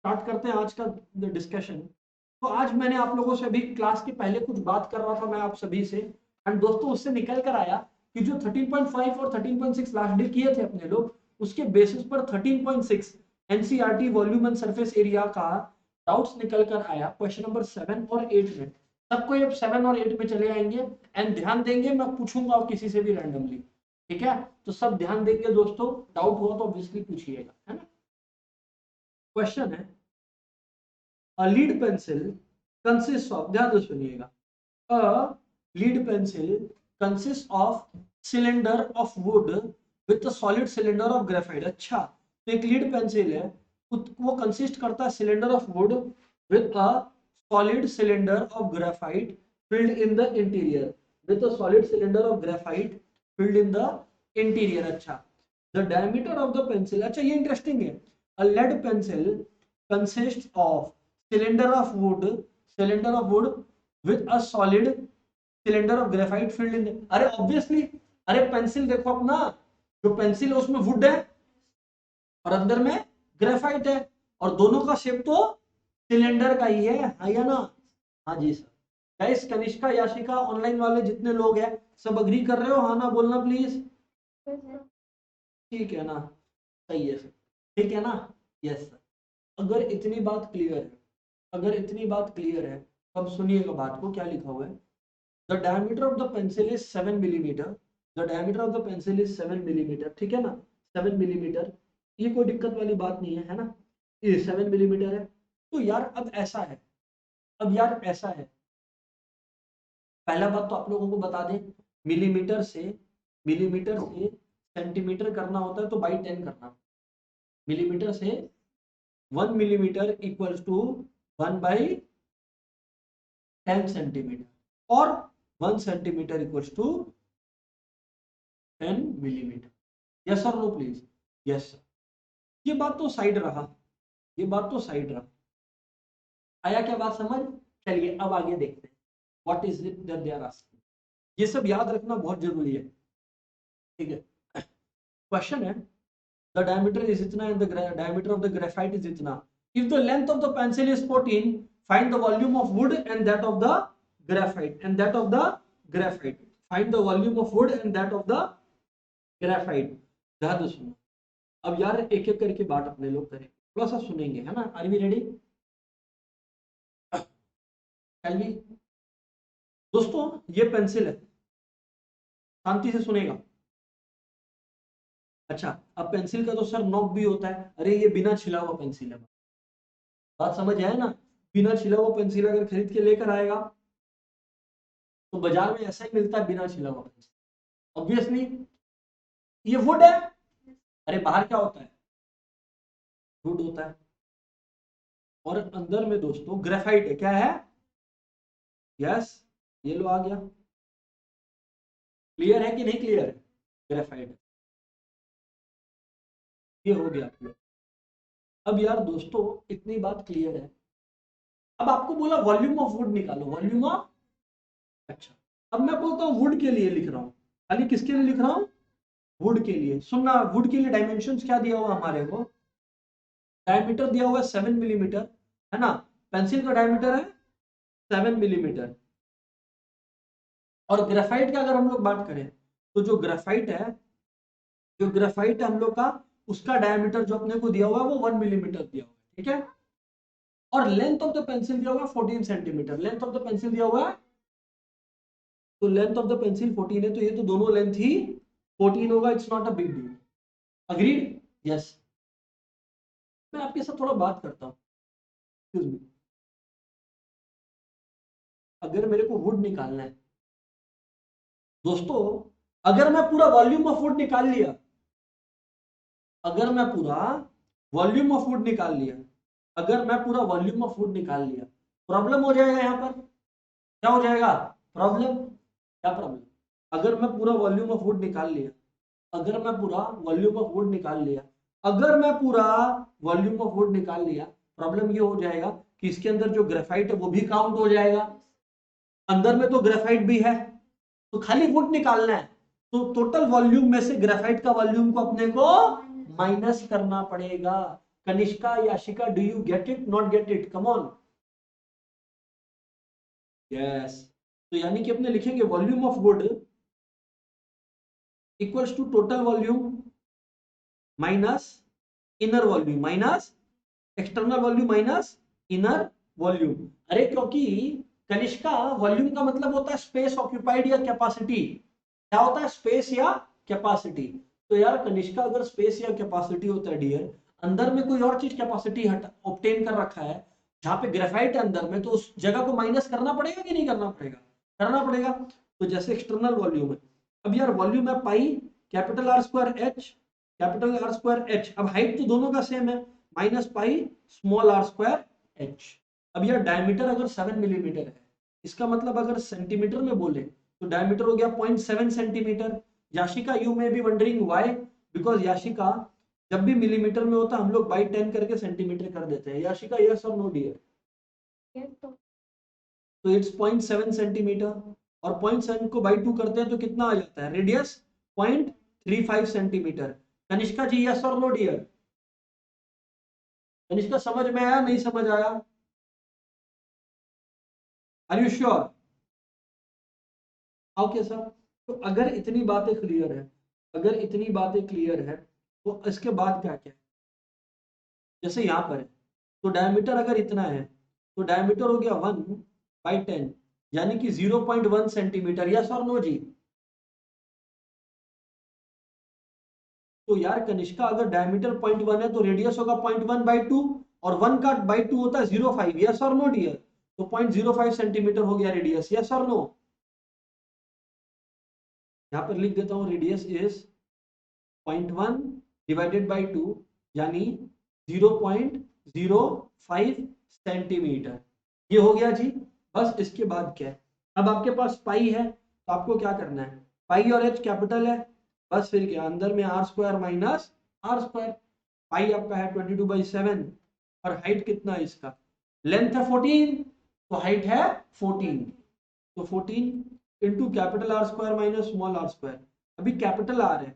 Start करते हैं आज का डिस्कशन। तो आज मैंने आप लोगों से अभी क्लास के पहले कुछ बात कर रहा था मैं आप सभी से, एंड दोस्तों उससे निकल कर आया कि जो 13.5 और 13.6 लास्ट डे किए थे अपने लोग, उसके बेसिस पर 13.6 NCERT volume and surface area का डाउट्स निकल कर आया क्वेश्चन नंबर 7 और 8 में। सबको अब 7 और 8 में चले आएंगे एंड ध्यान देंगे, मैं पूछूंगा किसी से भी रैंडमली, ठीक है? तो सब ध्यान देंगे दोस्तों, डाउट हुआ तो ऑब्वियसली पूछिएगा, है ना? क्वेश्चन है, a lead pencil consist of, ध्यान से सुनिएगा, a lead pencil consist of cylinder of would with a solid cylinder of graphite. अच्छा, तो एक लीड पेंसिल है, वो कंसिस्ट करता है cylinder of would with a solid cylinder of graphite filled in the interior, with a solid cylinder of graphite filled in the interior। अच्छा, the diameter of the pencil, अच्छा ये interesting है, a lead pencil consists of cylinder of wood with a solid cylinder of graphite filled in the, अरे obviously, अरे pencil देखो अपना, जो pencil है उसमें वुड है और अंदर में ग्रेफाइट है, और दोनों का शेप तो सिलेंडर का ही है, हाँ या ना? हाँ जी sir. Guys, Kanishka, Yashika, online वाले जितने लोग हैं सब अग्री कर रहे हो? हाँ ना बोलना प्लीज। ठीक है ना? सही है सर, ठीक है ना? Yes sir. अगर इतनी बात क्लियर है, अगर इतनी बात क्लियर है तो अब सुनिएगा बात को, क्या लिखा हुआ है। The diameter of the pencil is 7 millimetre, the diameter of the pencil is 7 millimetre, ठीक है ना? 7 मिलीमीटर, ये कोई दिक्कत वाली बात नहीं है, है ना? ये 7 मिलीमीटर है। तो यार अब ऐसा है, अब यार ऐसा है, पहला बात तो आप लोगों को बता दें, मिलीमीटर से सेंटीमीटर करना होता है तो बाई 10 करना। मिलीमीटर से 1 मिलीमीटर इक्वल्स टू 1/10 सेंटीमीटर, और 1 centimetre equals to 10 millimetre. Yes और नो प्लीज? Yes sir. ये बात तो साइड रहा, ये बात तो साइड रहा। आया क्या बात समझ? चलिए अब आगे देखते हैं, what is it that they are asking. ये सब याद रखना बहुत जरूरी है, ठीक है? क्वेश्चन है, the diameter is itna and the diameter of the graphite is itna. If the length of the pencil is 14, find the volume of wood and that of the graphite, and that of the graphite. Find the volume of wood and that of the graphite. ध्यान से सुनो, अब यार एक एक करके बात अपने लोग करें, थोड़ा सा सुनेंगे, है ना? Are we ready? चलिए दोस्तों, ये पेंसिल है, शांति से सुनेगा। अच्छा, अब पेंसिल का तो सर नॉब भी होता है, अरे ये बिना छिला हुआ पेंसिल है, बात समझ आए ना? बिना छिला हुआ पेंसिल अगर खरीद के लेकर आएगा तो बाजार में ऐसा ही मिलता है, बिना छिला हुआ पेंसिल। ऑब्वियसली ये वुड है, अरे बाहर क्या होता है? वुड होता है, और अंदर में दोस्तों ग्रेफाइट है, क्या है? यस, ये लो आ गया। क्लियर है कि नहीं क्लियर है? ग्रेफाइट है, ये हो गया क्लियर। अब यार दोस्तों इतनी बात क्लियर है, अब आपको बोला वॉल्यूम ऑफ वुड निकालो, वॉल्यूम ऑफ, अच्छा, अब मैं बोलता हूँ वुड के लिए लिख रहा हूँ, खाली किसके लिए लिख रहा हूँ? वुड के लिए। सुनना, वुड के लिए डायमेंशंस क्या दिया हुआ हमारे को? डायमीटर दिया हुआ है 7 मिलीमीटर, है ना? पेंसिल का डायमीटर है 7 मिलीमीटर, और ग्रेफाइट का अगर हम लोग बात करें तो जो ग्रेफाइट है, जो ग्रेफाइट है हम लोग का, उसका डायमीटर जो अपने को दिया हुआ है वो 1 मिलीमीटर दिया हुआ है, ठीक है? और लेंथ ऑफ द पेंसिल दिया हुआ है 14 centimetre, length of the pencil दिया हुआ है, तो लेंथ ऑफ द पेंसिल 14 है, तो ये तो दोनों लेंथ ही 14 होगा, it's not a big deal. Agreed? Yes. मैं आपके साथ थोड़ा बात करता हूँ, अगर मेरे को वुड निकालना है दोस्तों, अगर मैं पूरा वॉल्यूम ऑफ वुड निकाल लिया, अगर मैं पूरा वॉल्यूम ऑफ वुड निकाल लिया, अगर मैं पूरा वॉल्यूम ऑफ वुड निकाल लिया, प्रॉब्लम हो जाएगा यहाँ पर। क्या हो जाएगा? प्रॉब्लम। क्या प्रॉब्लम? अगर मैं पूरा वॉल्यूम ऑफ वुड निकाल लिया, अगर मैं पूरा वॉल्यूम ऑफ वुड निकाल लिया, अगर मैं पूरा वॉल्यूम ऑफ वुड निकाल लिया, प्रॉब्लम ये हो जाएगा कि इसके अंदर जो ग्रेफाइट है वो भी काउंट हो जाएगा, अंदर में तो ग्रेफाइट भी है, तो खाली वुड निकालना है, तो टोटल वॉल्यूम में से ग्रेफाइट का वॉल्यूम को अपने को माइनस करना पड़ेगा। Kanishka, Yashika, do you get it, not get it, come on. Yes, तो यानी कि अपने लिखेंगे volume of wood equals to total volume minus inner volume minus external volume minus inner volume. अरे क्योंकि कनिष्का, वॉल्यूम का मतलब होता है स्पेस ऑक्यूपाइड या कैपेसिटी। क्या होता है? स्पेस या कैपेसिटी। तो यार कनिष्का अगर स्पेस या कैपेसिटी होता है डियर, अंदर में कोई और चीज कैपेसिटी हट ऑब्टेन कर रखा है, जहां पे ग्रेफाइट है अंदर में, तो उस जगह को माइनस करना पड़ेगा कि नहीं करना पड़ेगा? करना पड़ेगा। तो जैसे एक्सटर्नल वॉल्यूम है, अब यार वॉल्यूम है pi capital R square H, capital R square H. अब हाइट तो दोनों का सेम है, minus pi small R square H. अब यार डायमीटर अगर 7 मिलीमीटर है, इसका मतलब अगर सेंटीमीटर में बोले तो डायमीटर हो गया 0.7 सेंटीमीटर। याशिका, यू में be wondering why, because Yashika जब भी मिलीमीटर में होता हम लोग बाई 10 करके सेंटीमीटर कर देते हैं। याशिका, यस और नो डियर? तो इट्स 0.7 सेंटीमीटर, और 0.7 को बाई 2 करते हैं तो कितना आ जाता है? Radius 0.35 centimetre. Kanishka ji, yes और नो डियर? कनिष्का, समझ में आया, नहीं समझ आया? Are you sure? Okay sir. तो अगर इतनी बातें क्लियर है, अगर इतनी बातें क्लियर है, तो इसके बाद क्या क्या है? जैसे यहां पर है, तो डायमीटर अगर इतना है, तो डायमीटर हो गया 1/10, यानी कि 0.1 सेंटीमीटर। यस और नो जी? तो यार कनिष्का, अगर डायमीटर 0.1 है तो रेडियस होगा 0.1/2, और 1 का बाई 2 होता है 0.5। यस और नो डियर? तो 0.05 सेंटीमीटर हो गया रेडियस। यस और नो? यहां पर लिख देता हूं, रेडियस इज 0.1 डिवाइडेड बाई 2, यानी 0.05 सेंटीमीटर। ये हो गया जी। बस इसके बाद क्या है? अब आपके पास पाई है, तो आपको क्या करना है? पाई और एच कैपिटल है, बस फिर क्या, अंदर में R square minus R square. Pi आपका है 22/7, और हाइट कितना है इसका? लेंथ है 14, तो हाइट है 14। तो 14 into capital R square minus small R square. अभी कैपिटल आर है,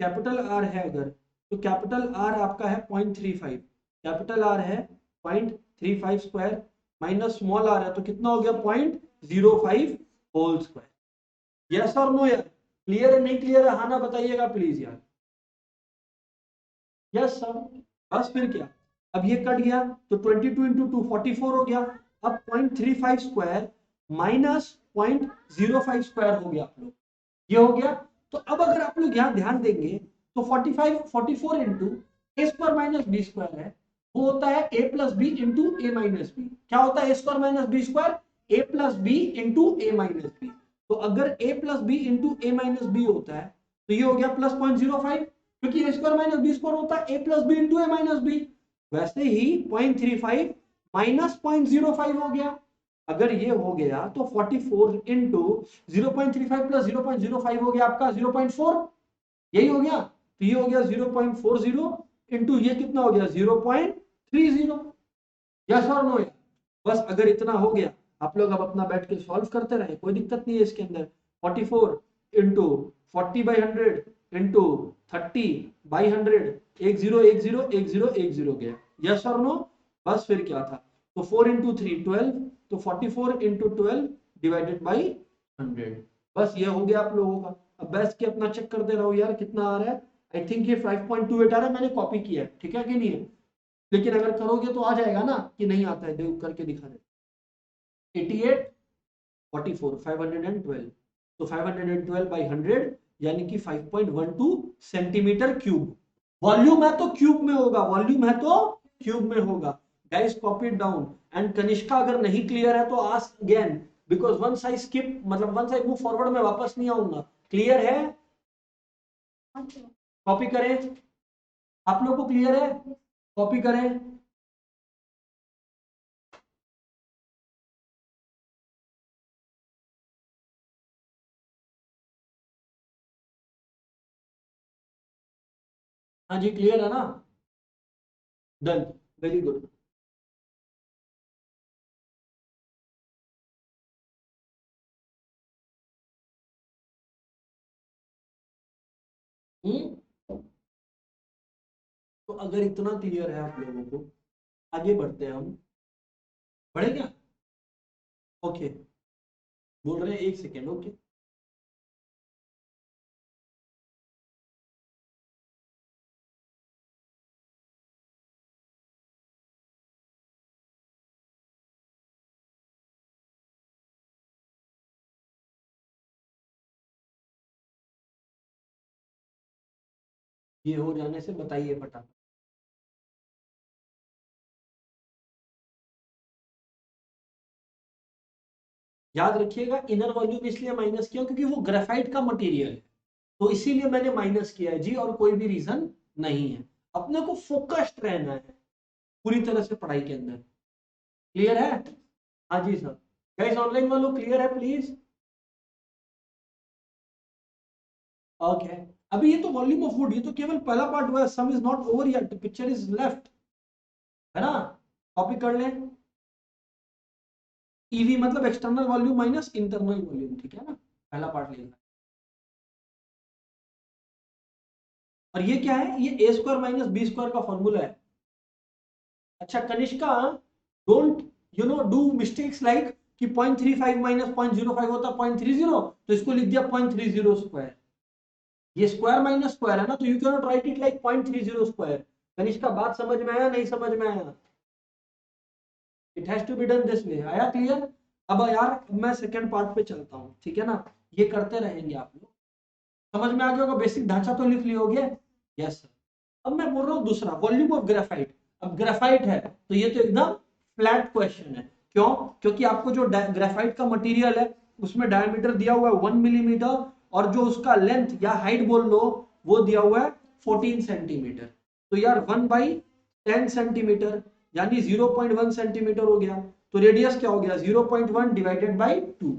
कैपिटल आर है अगर, तो कैपिटल आर आपका है 0.35, कैपिटल आर है 0.35 स्क्वायर, माइनस स्मॉल आर है तो कितना हो गया? 0.05 होल स्क्वायर। यस और नो यार? क्लियर है, नहीं क्लियर है? हाँ ना बताइएगा प्लीज यार। Yes sir. बस फिर क्या, अब ये कट गया, तो 22 इंटू 2 44 हो गया। अब 0.35 स्क्वायर माइनस 0.05 स्क्वायर हो गया आप लोग, ये हो गया। तो अब अगर आप लोग यहाँ ध्यान देंगे, तो 44 इंटू ए स्क्वायर माइनस बी स्क्वायर है, वो होता है ए प्लस बी इंटू ए माइनस बी। क्या होता है? ए स्क्वायर माइनस बी स्क्वायर, ए प्लस बी इंटू ए माइनस बी। तो अगर ए प्लस बी इंटू ए माइनस बी होता है, तो ये हो गया प्लस 0.05, क्योंकि ए स्क्वायर माइनस बी स्क्वायर होता है ए प्लस बी इंटू ए माइनस बी। वैसे ही 0.35 माइनस 0.05 हो गया। अगर ये हो गया तो 44 इंटू 0.35 प्लस 0.05 हो गया आपका 0.4, यही हो गया। तो ये हो गया 0.40 इंटू ये कितना हो गया? 0.30। यस और नो? बस अगर इतना हो गया, आप लोग अब अपना बैठ के सॉल्व करते रहे, कोई दिक्कत नहीं है इसके अंदर। 44 इंटू 40/100 इंटू 30/100, 10 गया। यस और नो? बस फिर क्या था? तो 4 इंटू 3 12, तो 44 इंटू 12 डिवाइडेड बाई 100। बस ये हो गया आप लोगों का। अब बैठ के अपना चेक करते रहो यार कितना आ रहा है। आई थिंक ये 5.28 आ रहा है, मैंने कॉपी किया है, ठीक है कि नहीं है? लेकिन अगर करोगे तो आ जाएगा ना, कि नहीं आता है? देख करके दिखा दे। 88 44 512, तो 512/100 यानी कि 5.12 सेंटीमीटर क्यूब। वॉल्यूम है तो क्यूब में होगा, वॉल्यूम है तो क्यूब में होगा। Guys copy it down. And Kanishka, अगर नहीं क्लियर है तो ask again, because once I skip, मतलब वंस आई मूव फॉरवर्ड, मैं वापस नहीं आऊंगा। क्लियर है? कॉपी करें? आप लोग को क्लियर है? कॉपी करें? हाँ जी, क्लियर है ना? Done, very good. हम्म तो अगर इतना क्लियर है आप लोगों को, आगे बढ़ते हैं हम। बढ़े क्या? ओके, बोल रहे हैं 1 सेकेंड। ओके, ये हो जाने से बताइए फटाफट। याद रखिएगा, इनर वॉल्यूम इसलिए माइनस किया क्योंकि वो ग्रेफाइट का मटेरियल है, तो इसीलिए मैंने माइनस किया है जी, और कोई भी रीजन नहीं है। अपने को फोकस्ड रहना है पूरी तरह से पढ़ाई के अंदर। क्लियर है? हाँ जी सर। गाइस ऑनलाइन वालों क्लियर है प्लीज? ओके, अभी ये तो वॉल्यूम ऑफ वुड, ये तो केवल पहला पार्ट हुआ है, सम is not over yet, picture is left, है ना? कॉपी कर लें। ईवी मतलब external volume minus internal volume, ठीक है ना? पहला पार्ट लेना। और ये क्या है? ये ए स्क्वायर माइनस बी स्क्वायर का फॉर्मूला है। अच्छा Kanishka, don't do mistakes like कि 0.35 माइनस 0.05 होता है 0.30, तो इसको लिख दिया 0.30 स्क्वायर। ये स्क्वायर माइनस स्क्वायर है ना, तो you can not write it like 0.30 square. Kanishka बात समझ में आया, नहीं समझ में आया? It has to be done this way. आया क्लियर? अब यार मैं सेकंड पार्ट पे चलता हूँ, ठीक है ना? ये करते रहेंगे आप लोग। समझ में आ गया होगा, बेसिक ढांचा तो लिख लियोगे? Yes sir. अब मैं बोल रहा हूँ दूसरा, वॉल्यूम ऑफ ग्रेफाइट। अब ग्रेफाइट है तो ये तो एकदम फ्लैट क्वेश्चन है। क्यों? क्योंकि आपको जो ग्रेफाइट का मटेरियल है उसमें डायमीटर दिया हुआ है 1 मिलीमीटर, और जो उसका लेंथ या हाइट बोल लो वो दिया हुआ है 14 सेंटीमीटर। तो यार 1/10 सेंटीमीटर यानी 0.1 सेंटीमीटर हो गया। तो रेडियस क्या हो गया? 0.1 डिवाइडेड बाई 2।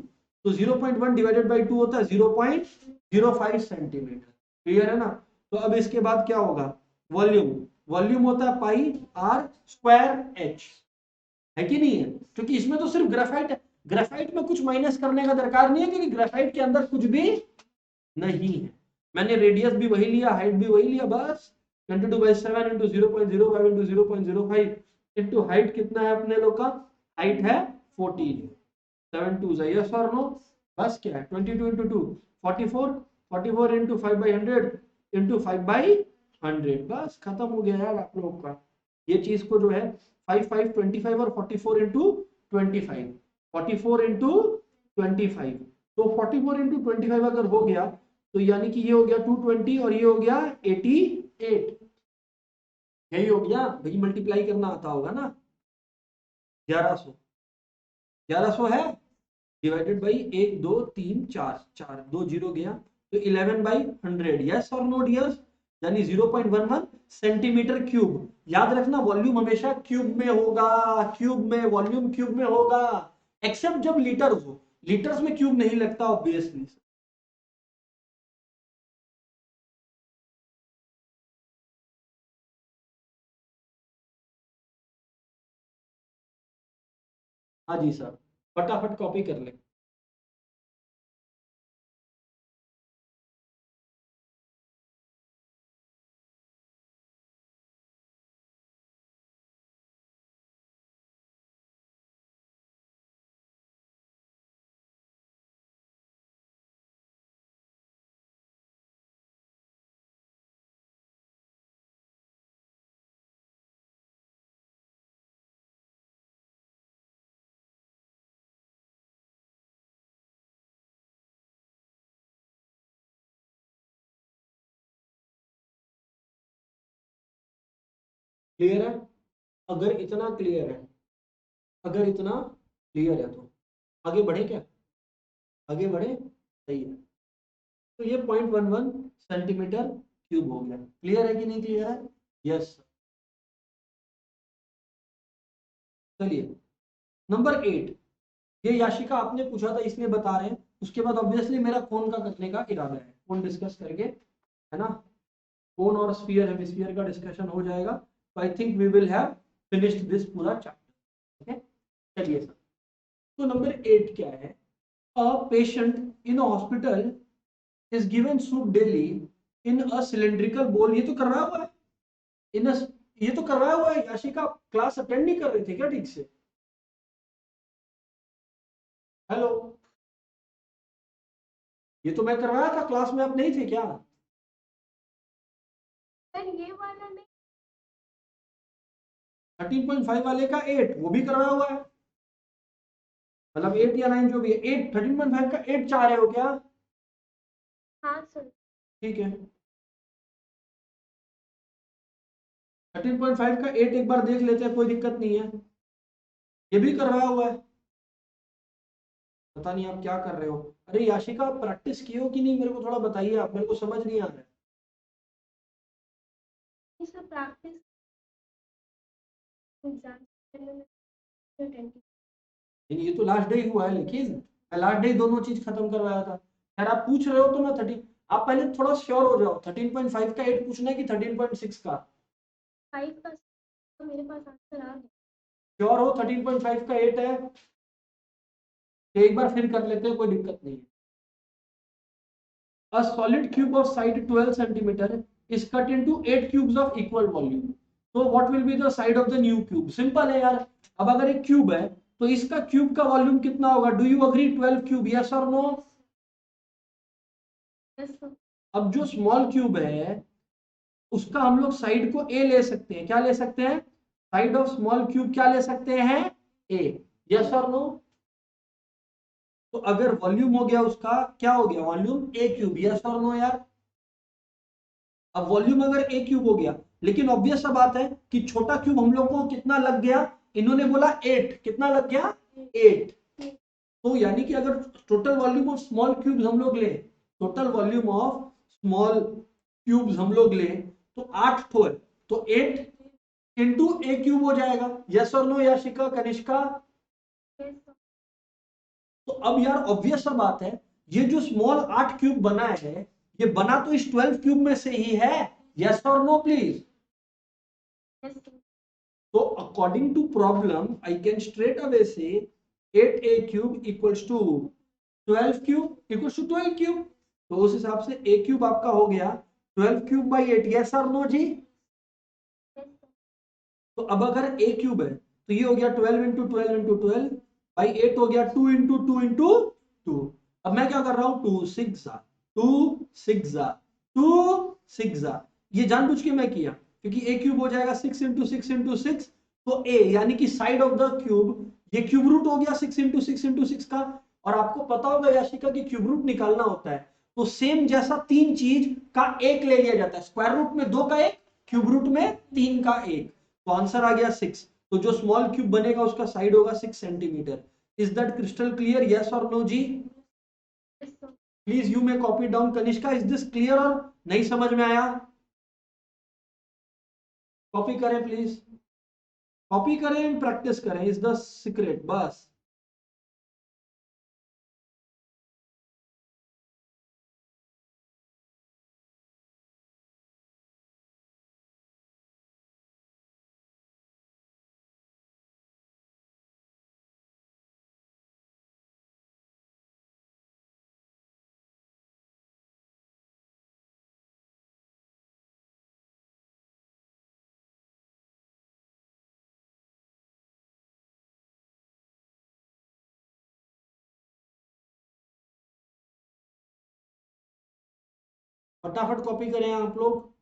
तो 0.1 डिवाइडेड बाई 2 होता है 0.05 सेंटीमीटर। क्लियर है ना? तो अब इसके बाद क्या होगा? वॉल्यूम। वॉल्यूम होता है पाई आर स्क्वायर एच, है कि नहीं है? क्योंकि इसमें तो सिर्फ ग्रेफाइट है, ग्रेफाइट में कुछ माइनस करने का दरकार नहीं है क्योंकि ग्रेफाइट के अंदर कुछ भी नहीं है। मैंने रेडियस भी वही लिया, हाइट भी वही लिया, बस 22/7 इंटू 0.05 इंटू 0.05 इंटू हाइट कितना है अपने लोग का? हाइट है 14। 7 2 यस और नो? बस क्या है 22 इंटू 2 44, 44 इंटू 5/100 इंटू 5/100, बस खत्म हो गया यार आप लोगों का। ये चीज को जो है 5 5 25 और 44 इंटू 25, 44 इंटू 25, तो 44 इंटू 25 अगर हो गया तो यानी कि ये हो गया 220 और ये हो गया 88। यही हो गया भाई, मल्टीप्लाई करना आता होगा ना? 1100, 1100 है डिवाइडेड बाई 1 2 3 4, 4 2 जीरो गया, तो 11/100। यस और नो डियर्स? यानी 0.11 सेंटीमीटर क्यूब। याद रखना वॉल्यूम हमेशा क्यूब में होगा, क्यूब में, वॉल्यूम क्यूब में होगा, एक्सेप्ट जब लीटर्स हो। लीटर्स में क्यूब नहीं लगता ऑब्वियसली। हाँ जी सर, फटाफट कॉपी कर ले। क्लियर है? अगर इतना क्लियर है, अगर इतना क्लियर है तो आगे बढ़े क्या? आगे बढ़े? सही है। तो ये 0.11 सेंटीमीटर क्यूब हो गया। क्लियर है कि नहीं क्लियर है? यस। चलिए नंबर 8, ये याशिका आपने पूछा था इसलिए बता रहे हैं। उसके बाद ऑब्वियसली मेरा कोन का करने का इरादा है, कोन डिस्कस करके, है ना? कोन और स्फीयर हेमिस्फीयर का डिस्कशन हो जाएगा, तो I think we will have finished this पूरा चैप्टर। ओके, चलिए सर। तो नंबर 8 क्या है? A patient in hospital is given soup daily in a cylindrical bowl. ये तो करवाया हुआ है, इन ये तो करवाया हुआ है याशिका, क्लास अटेंड नहीं कर रहे थे क्या ठीक से? हेलो, ये तो मैं करवाया था क्लास में, आप नहीं थे क्या? सर ये वाला नहीं। 13.5 वाले का 8 वो भी करवाया हुआ है, मतलब 8 या 9 जो भी है, 8 13.5 का 8 चाह रहे हो क्या? हाँ सर। ठीक है, 13.5 का 8 एक बार देख लेते हैं, कोई दिक्कत नहीं है, ये भी करवाया हुआ है। पता नहीं आप क्या कर रहे हो। अरे याशिका, आप प्रैक्टिस की हो कि नहीं मेरे को थोड़ा बताइए, आप, मेरे को समझ नहीं आ रहा है। सर प्रैक्टिस एग्जाम पहले मैं अटेंड की। लेकिन ये तो लास्ट डे ही हुआ है, लेकिन मैं लास्ट डे दोनों चीज खत्म करवाया था। यार आप पूछ रहे हो तो मैं 30, आप पहले थोड़ा श्योर हो जाओ, 13.5 का 8 पूछना है कि 13.6 का? 5 का तो मेरे पास आंसर आ गया। श्योर हो 13.5 का 8 है? तो एक बार फिर कर लेते हैं, कोई दिक्कत नहीं है। A solid cube of side 12 centimeter is cut into 8 cubes of equal volume. So what will be the side of the new cube? Simple है यार। अब अगर एक क्यूब है तो इसका क्यूब का वॉल्यूम कितना होगा? Do you agree? 12 cube, yes और नो? Yes sir. अब जो स्मॉल क्यूब है उसका हम लोग साइड को ए ले सकते हैं, क्या ले सकते हैं? साइड ऑफ स्मॉल क्यूब क्या ले सकते हैं? ए, यस और नो? तो अगर वॉल्यूम हो गया उसका, क्या हो गया? वॉल्यूम ए क्यूब, यस और नो यार? अब वॉल्यूम अगर ए क्यूब हो गया, लेकिन ऑब्वियस सा बात है कि छोटा क्यूब हम लोग को कितना लग गया? इन्होंने बोला 8, कितना लग गया? 8। तो यानी कि अगर total volume of small cubes हम लोग ले, total volume of small cubes हम लोग ले तो 8 ठो है, तो 8 इंटू ए क्यूब हो जाएगा, यस और no Yashika, Kanishka? Yes sir. तो अब यार ऑब्वियस सा बात है, ये जो स्मॉल 8 क्यूब बना है, ये बना तो इस 12 क्यूब में से ही है, यस और no please? Yes sir. So according to problem, I can straight away say 8a cube equals to 12 cube equals to 12 cube. तो उस हिसाब से a क्यूब आपका हो गया 12 क्यूब बाई 8, यस और नो जी? Yes sir. तो अब अगर a क्यूब है तो ये हो गया 12 इंटू 12 इंटू 12 बाई 8 हो गया 2 इंटू 2 इंटू 2। अब मैं क्या कर रहा हूं? 2 6 2 6 2 6, ये जानबूझ के मैं किया क्योंकि a क्यूब हो जाएगा 6 इंटू 6 इंटू 6, तो a यानी कि साइड ऑफ द क्यूब, ये क्यूब रूट हो गया 6 इंटू 6 इंटू 6 का। और आपको पता होगा याशिका कि क्यूब रूट निकालना होता है तो सेम जैसा तीन चीज का एक ले लिया जाता है, स्क्वायर रूट में 2 का एक, क्यूब रूट में 3 का एक, तो आंसर आ गया 6। तो जो स्मॉल क्यूब बनेगा उसका साइड होगा 6 centimetre. Is that crystal clear, yes और नो जी? Yes sir. Please you may copy down. Kanishka, is this clear और नहीं समझ में आया? कॉपी करें प्लीज, कॉपी करें, प्रैक्टिस करें, इज द सीक्रेट बस। फटाफट कॉपी करें आप लोग।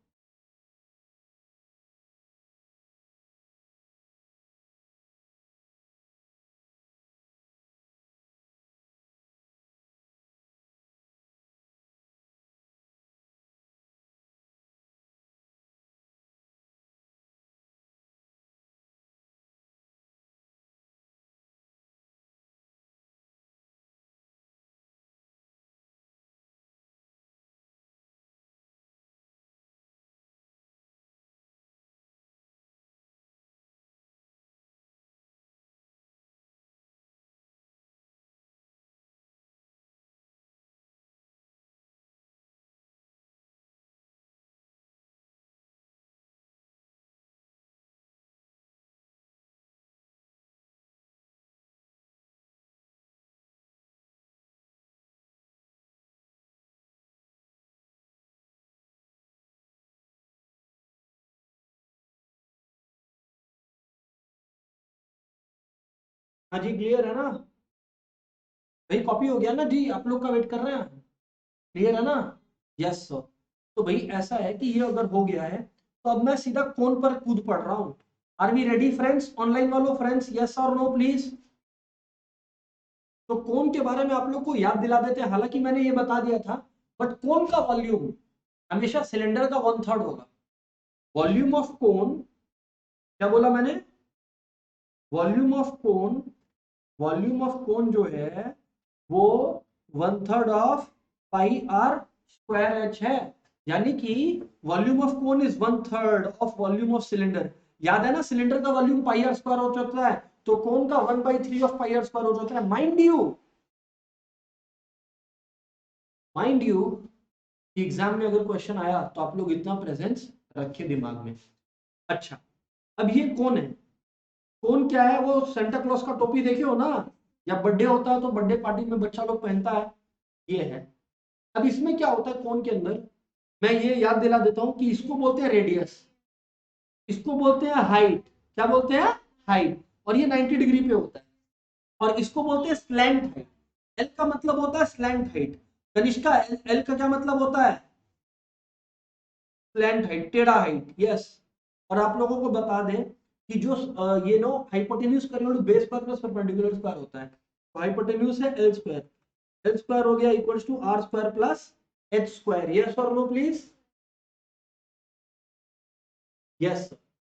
हाँ जी क्लियर है ना भाई? कॉपी हो गया ना जी? आप लोग का वेट कर रहे हैं। क्लियर है ना? Yes sir. तो भाई ऐसा है कि ये अगर हो गया है तो अब मैं सीधा कौन पर कूद पड़ रहा हूं। Are we ready friends? Online वालों फ्रेंड्स, यस और नो प्लीज। तो कोन के बारे में आप लोग को याद दिला देते हैं, हालांकि मैंने ये बता दिया था, बट कोन का वॉल्यूम हमेशा सिलेंडर का 1/3 होगा। वॉल्यूम ऑफ कोन, क्या बोला मैंने? Volume of cone, volume of cone जो है वो 1/3 ऑफ पाई आर स्क्वायर एच है। यानी कि volume of cone is 1/3 of volume of cylinder. याद है ना, सिलेंडर का वॉल्यूम पाई आर स्क्वायर हो जाता है, तो कोन का 1/3 ऑफ पाई आर स्क्वायर हो जाता है। माइंड यू एग्जाम में अगर क्वेश्चन आया तो आप लोग इतना प्रेजेंस रखे दिमाग में। अच्छा, अब ये कौन है? कौन क्या है? वो सेंटा क्लॉज का टोपी देखे हो ना, या बर्थडे होता है तो बर्थडे पार्टी में बच्चा लोग पहनता है, ये है। अब इसमें क्या होता है कौन के अंदर, मैं ये याद दिला देता हूं कि इसको बोलते हैं रेडियस, इसको बोलते हैं हाइट। क्या बोलते हैं? हाइट। और ये 90 डिग्री पे होता है। और इसको बोलते हैं स्लैंट हाइट। एल का मतलब होता है स्लैंट हाइट। कनिष्का, एल का क्या मतलब होता है? स्लैंट हाइट, टेढ़ा हाइट। यस। और आप लोगों को बता दें कि जो ये नो हाइपोटेन्यूज का बेस पर प्लस परपेंडिकुलर स्क्वायर होता है, तो हाइपोटेन्यूज है एल स्क्वायर। एल स्क्वायर हो गया equals to R square plus H square. Yes और नो प्लीज? यस।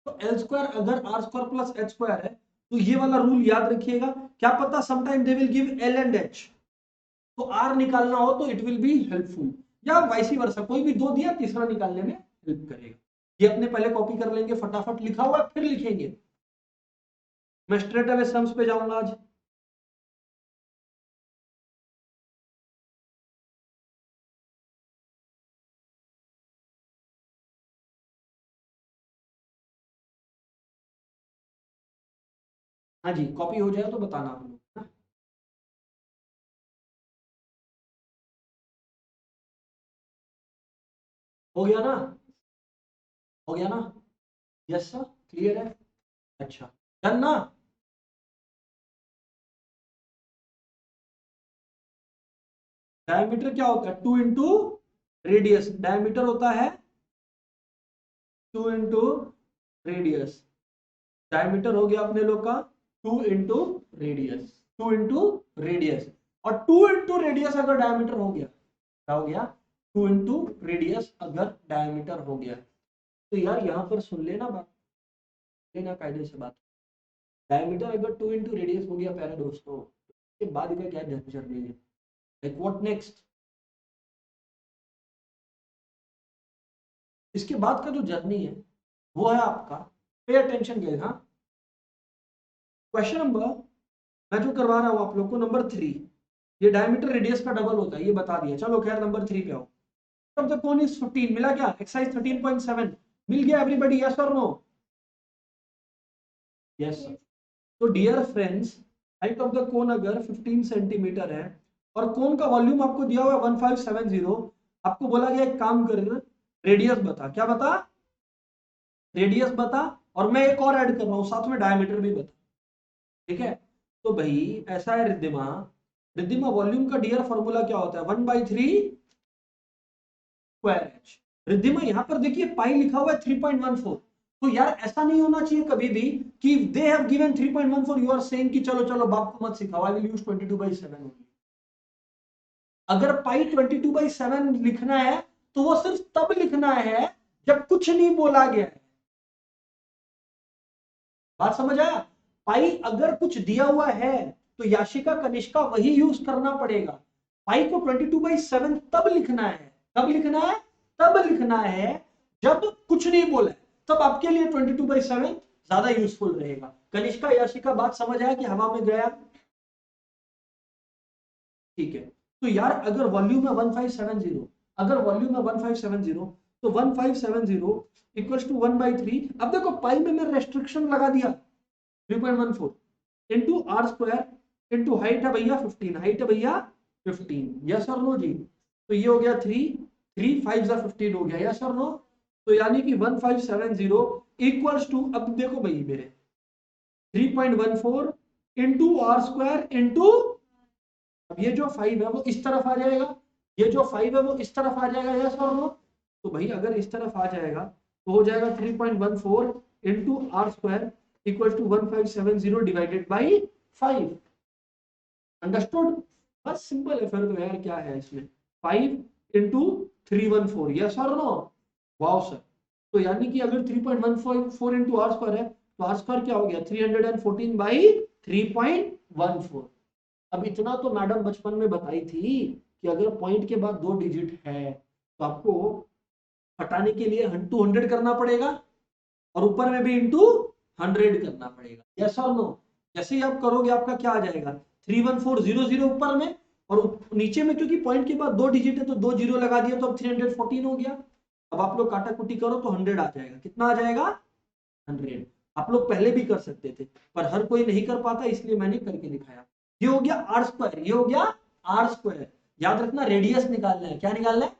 तो एल स्क्वायर अगर R square plus H square है तो ये वाला रूल याद रखिएगा। क्या पता sometime they will give L and H, तो आर निकालना हो तो इट विल बी हेल्पफुल, या वाइसी वर्सा, कोई भी दो दिया तीसरा निकालने में हेल्प करेगा। ये अपने पहले कॉपी कर लेंगे, फटाफट लिखा हुआ है फिर लिखेंगे। मैं स्ट्रेट अवे सम्स पे जाऊंगा आज। हाँ जी, कॉपी हो जाए तो बताना आप लोग ना। हो गया ना? हो गया ना? यस सर, क्लियर है। अच्छा, डन ना? डायमीटर क्या होता है? 2 इंटू रेडियस। डायमीटर होता है 2 इंटू रेडियस। डायमीटर हो गया अपने लोग का 2 इंटू रेडियस। 2 into radius. और 2 इंटू रेडियस अगर डायमीटर हो गया, क्या हो गया? 2 इंटू रेडियस अगर डायमीटर हो गया, तो यार यहां पर सुन लेना बात, लेना कायदे से बात। डायमीटर अगर 2 इंटू रेडियस हो गया प्यारे दोस्तों, इसके बाद का क्या जर्नी है? Like what next? इसके बाद का जो जर्नी है वो है आपका, पे अटेंशन गाइस। हाँ, क्वेश्चन नंबर, मैं जो करवा रहा हूं आप लोग को, नंबर 3, ये डायमीटर रेडियस का डबल होता है, ये बता दिया। चलो खैर नंबर 3 पे आओ। अब द कोन इज 15, मिला क्या? एक्सरसाइज 13.7 मिल गया एवरीबॉडी? यस और नो? यस। yes, तो dear friends, height of the cone अगर 15 सेंटीमीटर है और कोन का वॉल्यूम आपको दिया हुआ है 1570, आपको बोला गया एक काम कर, रेडियस बता। क्या बता? रेडियस बता। और मैं एक और ऐड कर रहा हूं साथ में, डायमीटर भी बता। ठीक है? तो भाई ऐसा है रिद्धिमा, रिद्धिमा वॉल्यूम का डियर फॉर्मूला क्या होता है? 1/3 स्क्वायर एच। रिद्धिमा यहां पर देखिए पाई लिखा हुआ है 3.14, तो यार ऐसा नहीं होना चाहिए कभी भी कि they have given 3.14, you are saying कि चलो चलो बाप को मत सिखाओ, आई विल यूज 22/7 ओनली। अगर पाई 22/7 लिखना है तो वो सिर्फ तब लिखना है जब कुछ नहीं बोला गया है। बात समझ आया? पाई अगर कुछ दिया हुआ है तो याशिका कनिष्का वही यूज करना पड़ेगा। पाई को 22/7 तब लिखना है, कब लिखना है? तब लिखना है जब कुछ नहीं बोला है, तब आपके लिए 22/7 ज्यादा यूजफुल रहेगा। कनिष्का याशिका बात समझ आया कि हवा में गया? ठीक है। तो यार अगर वॉल्यूम है 1570, अगर वॉल्यूम है 1570, तो 1570 इक्वल्स टू 1/3। अब देखो पाई में मैं रेस्ट्रिक्शन लगा दिया 3.14 into R square into height है भैया 15, हाइट है भैया 15। यस और नो जी? तो ये हो गया 3, 3 5 जा 15 हो गया। यस और नो? तो यानी कि 1570 इक्वल्स टू, अब देखो भाई मेरे, 3.14 इंटू आर स्क्वायर इंटू, अब ये जो 5 है वो इस तरफ आ जाएगा, ये जो 5 है वो इस तरफ आ जाएगा, यस और नो? तो भाई अगर इस तरफ आ जाएगा तो हो जाएगा 3.14 into R square equal to 1570 divided by 5। Understood? बस सिंपल है फिर तो यार, क्या है इसमें, 5 इंटू 314, यस और नो? Wow sir. तो यानी कि अगर 3.14 इंटू आर स्क्वायर है तो आर स्क्वायर क्या हो गया, 314 बाई 3.14। अब इतना तो मैडम बचपन में बताई थी कि अगर पॉइंट के बाद 2 डिजिट है तो आपको हटाने के लिए 200 करना पड़ेगा और ऊपर में भी इंटू 100 करना पड़ेगा, यस और नो? जैसे ही आप करोगे आपका क्या आ जाएगा, 31400 ऊपर में, और नीचे में क्योंकि पॉइंट के बाद 2 डिजिट है तो 2 जीरो लगा दिया तो अब 314 हो गया। अब आप लोग काटा कुटी करो तो 100 आ जाएगा। कितना आ जाएगा? 100। आप लोग पहले भी कर सकते थे पर हर कोई नहीं कर पाता, इसलिए मैंने करके दिखाया। ये हो गया आर स्क्वायर, ये हो गया आर स्क्वायर। याद रखना रेडियस निकालना है। क्या निकालना है?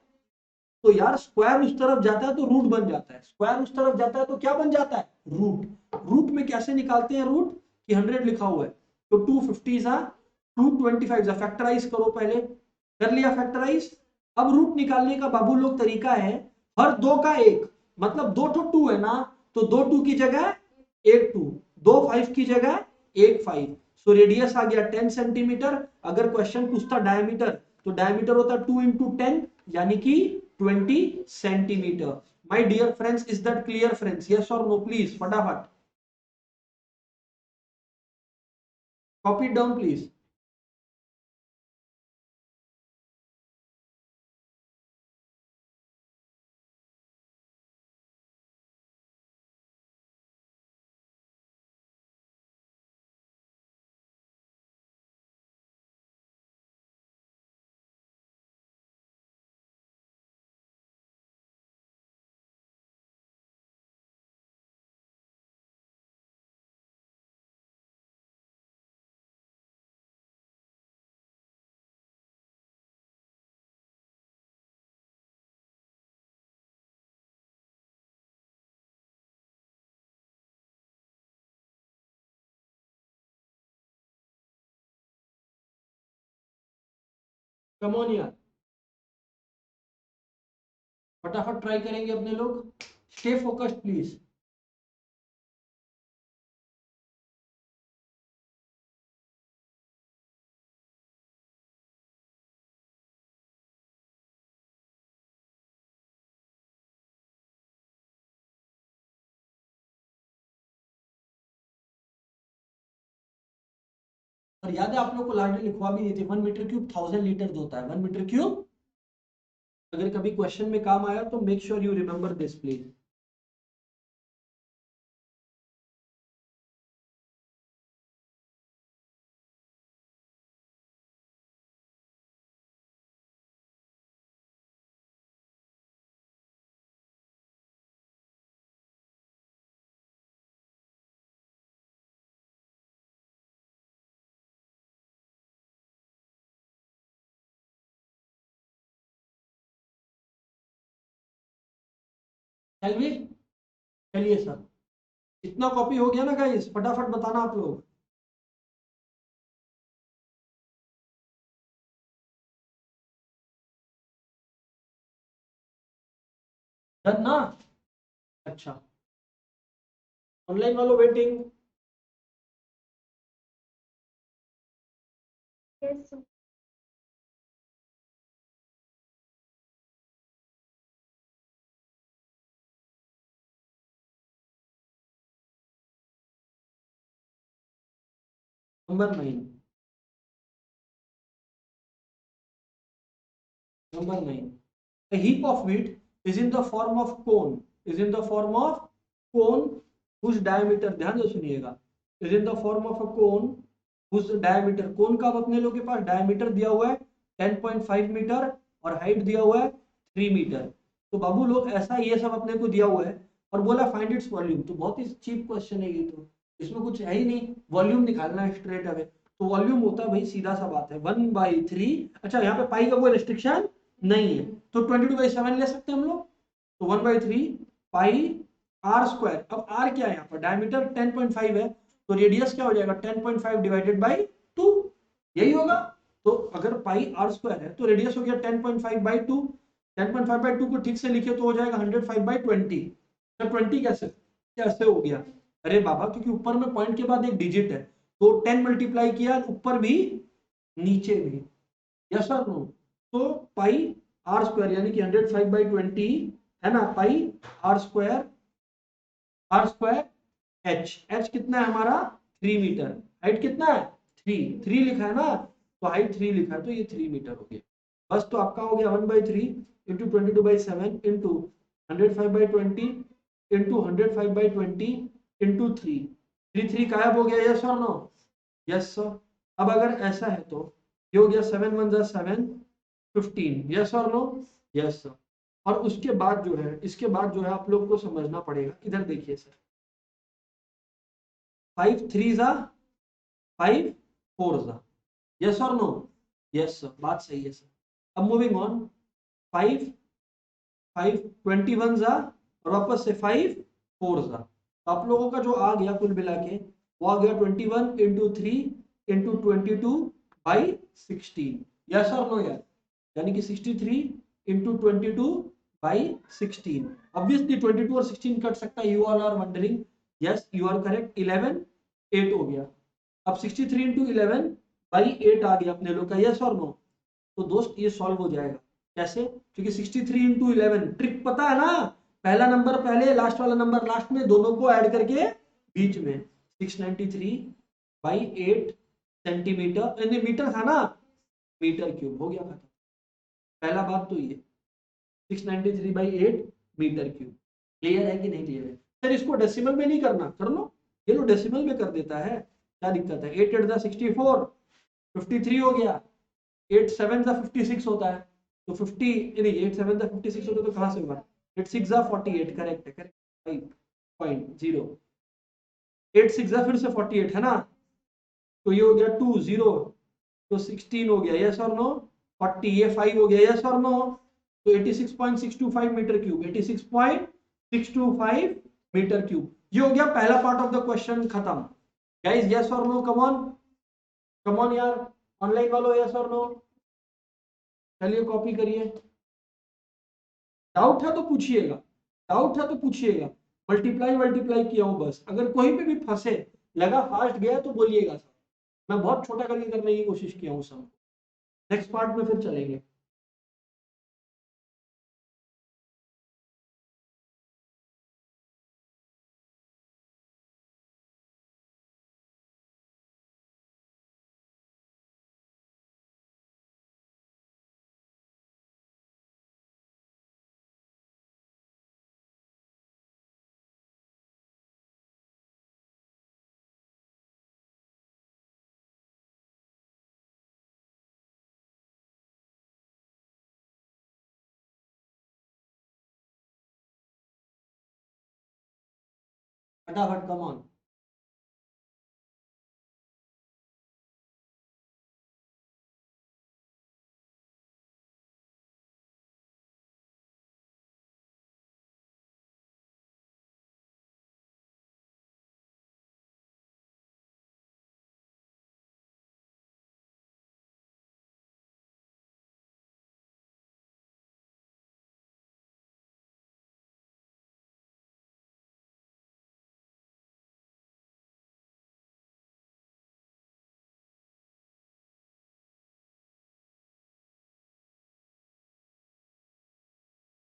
तो यार स्क्वायर उस तरफ जाता है तो रूट बन जाता है, स्क्वायर उस तरफ जाता है तो क्या बन जाता है, रूट। रूट में कैसे निकालते हैं रूट, कि 100 लिखा हुआ है तो 250 सा 225 सा फैक्टराइज करो, पहले कर लिया फैक्टराइज। अब रूट निकालने का बाबू लोग तरीका है, हर दो का एक, मतलब 2 तो 2 है ना, तो 2 2 की जगह 1 2, 2 5 की जगह 1 5। सो रेडियस आ गया 10 सेंटीमीटर। अगर क्वेश्चन पूछता डायमीटर तो डायमीटर होता 2 इंटू 10 यानी कि 20 centimetre. My dear friends, is that clear friends? Yes और नो प्लीज, फटाफट copy down please. Come on यार, फटाफट ट्राई करेंगे अपने लोग। Stay focused please. और याद है आप लोग को लास्ट लिखवा भी दी थी, 1 मीटर क्यूब 1000 लीटर होता है, 1 मीटर क्यूब। अगर कभी क्वेश्चन में काम आया तो make sure you remember this please. चलिए चलिए सर, इतना कॉपी हो गया ना गाइस, फटाफट बताना आप लोग। डन ना? अच्छा, ऑनलाइन वालों waiting. Yes sir. Number 9, number 9, a heap of wheat is in the form of cone, is in the form of cone whose diameter, ध्यान से सुनिएगा, is in the form of a cone whose diameter, cone का अपने लोग के पास diameter दिया हुआ है 10.5 मीटर और हाइट दिया हुआ है 3 मीटर। तो बाबू लोग ऐसा ये सब अपने को दिया हुआ है और बोला फाइंड इट्स वॉल्यूम। तो बहुत ही चीप क्वेश्चन है ये, तो इसमें कुछ है ही नहीं, वॉल्यूम निकालना है स्ट्रेट अवे। तो वॉल्यूम होता है भाई, सीधा सा बात है 1/3। अच्छा यहाँ पे पाई का कोई रिस्ट्रिक्शन नहीं है तो 22/7 ले सकते हैं हम लोग। तो 1/3 पाई आर स्क्वायर। अब आर क्या है यहाँ पर, डायमीटर 10.5 है तो रेडियस क्या हो जाएगा 10.5 डिवाइडेड बाई 2, यही होगा। तो अगर पाई आर स्क्वायर है तो रेडियस हो गया 10.5 बाई 2, 10.5 बाई 2 को ठीक से लिखे तो हो जाएगा 105 बाई 20। तो 20 कैसे कैसे हो गया? अरे बाबा क्योंकि ऊपर में पॉइंट के बाद एक डिजिट है, तो 10 मल्टीप्लाई किया ऊपर भी नीचे भी, यस और नो। तो पाई आर स्क्वायर यानी कि 105 बाई 20 है ना, पाई आर स्क्वायर एच कितना है हमारा 3 मीटर, हाइट कितना है 3 लिखा है ना, तो हाइट 3 लिखा है तो ये 3 मीटर हो गया। बस तो आपका हो गया 1/3 इंटू 22/7 इंटू 105/20 इंटू 105/20 इंटू 3 गायब हो गया, यस और नो? Yes sir. अब अगर ऐसा है तो ये हो गया 7 1 जा 7 15, यस और नो? Yes sir. और उसके बाद जो है, इसके बाद जो है आप लोग को समझना पड़ेगा, इधर देखिए सर, 5 3 जा 5 4 जा, यस और नो? यस सर, बात सही है सर। अब मूविंग ऑन, 5 5 21 जा और वापस से 5 4 जा, तो आप लोगों का जो आ गया कुल मिला के वो आ गया 21 इंटू 3 इंटू 22/16, यस और नो यार? यानी कि 63 इंटू 22/16। ऑब्वियसली 22 और 16 कट सकता है, you all are wondering, yes you are correct, 11 8 हो गया। अब 63 इंटू 11/8 आ गया अपने लोग का, यस और नो? तो दोस्त ये सॉल्व हो जाएगा कैसे? क्योंकि 63 इंटू 11 ट्रिक पता है ना, पहला नंबर पहले लास्ट वाला नंबर लास्ट में, दोनों को ऐड करके बीच में 693/8 सेंटीमीटर, मीटर था ना, मीटर क्यूब हो गया खत्म। पहला बात तो ये 693/8 मीटर क्यूब। क्लियर है कि नहीं क्लियर है? सर इसको डेसिमल में नहीं करना, कर लो, ये लो डेसिमल में कर देता है, क्या दिक्कत है? 8 8 जा 64, 53 हो गया, 8 7 जा 56 होता है, तो 50 नहीं 8 7 जा 56 होता है तो कहां से होगा? 8 6 जा 48, करेक्ट है, करेक्ट 5.0, 8 6 जा फिर से 48 है ना, तो ये हो गया 2 0, तो 16 हो गया, यस और नो? 40 ये 5 हो गया, यस और नो? तो 86.625 मीटर क्यूब, 86.625 मीटर क्यूब। ये हो गया पहला पार्ट ऑफ द क्वेश्चन खत्म। गाइस यस और नो? कम ऑन यार, ऑनलाइन वालों यस और नो? चलिए कॉपी करिए, डाउट है तो पूछिएगा, डाउट है तो पूछिएगा। मल्टीप्लाई मल्टीप्लाई किया हूं बस, अगर कोई पे भी फंसे, लगा फास्ट गया तो बोलिएगा सर, मैं बहुत छोटा करके करने की कोशिश किया हूं सब। नेक्स्ट पार्ट में फिर चलेंगे। फटाफट कम ऑन।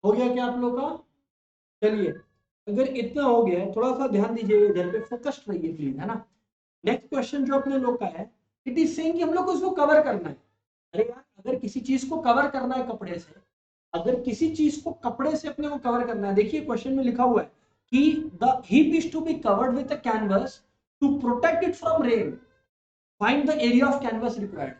हो गया क्या आप लोग का? चलिए, अगर इतना हो गया है थोड़ा सा ध्यान दीजिए इधर पे, फोकस्ड रहिए प्लीज, है ना। नेक्स्ट क्वेश्चन जो अपने लोग का है, इट इज सेइंग कि हम लोग को इसको कवर करना है। अरे यार अगर किसी चीज को कवर करना है कपड़े से, अगर किसी चीज को कपड़े से अपने को कवर करना है, देखिए क्वेश्चन में लिखा हुआ है कि the heap is to be covered with a canvas to protect it from rain, find the area of canvas required.